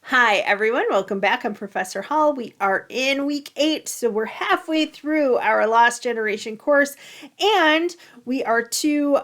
Hi, everyone. Welcome back. I'm Professor Hall. We are in week 8, so we're halfway through our Lost Generation course, and we are 2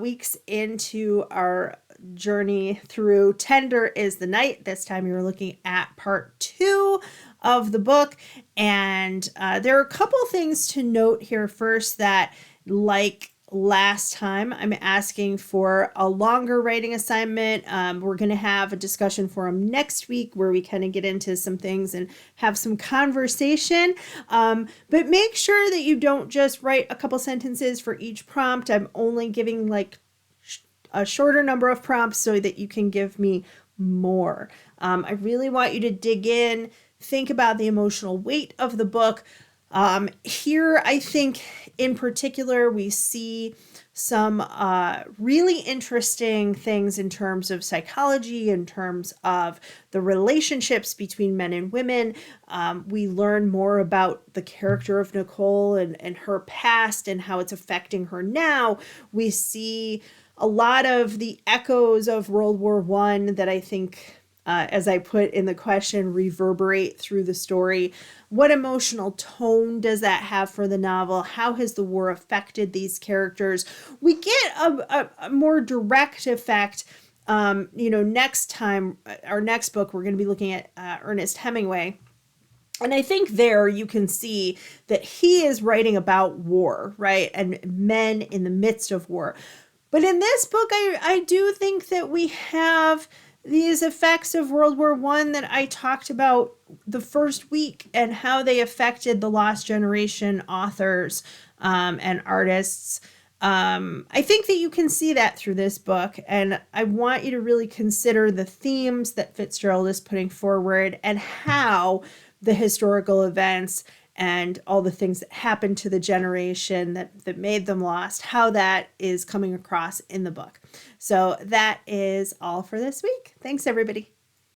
weeks into our journey through Tender is the Night. This time you're looking at part 2 of the book, and there are a couple things to note here first that, like last time, I'm asking for a longer writing assignment. We're going to have a discussion forum next week where we kind of get into some things and have some conversation. But make sure that you don't just write a couple sentences for each prompt. I'm only giving like a shorter number of prompts so that you can give me more. I really want you to dig in, think about the emotional weight of the book. Here, I think in particular, we see some really interesting things in terms of psychology, in terms of the relationships between men and women. We learn more about the character of Nicole and her past and how it's affecting her now. We see a lot of the echoes of World War One that I think, as I put in the question, reverberate through the story. What emotional tone does that have for the novel? How has the war affected these characters? We get a more direct effect. Next time, our next book, we're going to be looking at Ernest Hemingway. And I think there you can see that he is writing about war, right? And men in the midst of war. But in this book, I do think that we have these effects of World War One that I talked about the first week and how they affected the Lost Generation authors and artists. I think that you can see that through this book, and I want you to really consider the themes that Fitzgerald is putting forward and how the historical events and all the things that happened to the generation that made them lost, how that is coming across in the book. So that is all for this week. Thanks, everybody.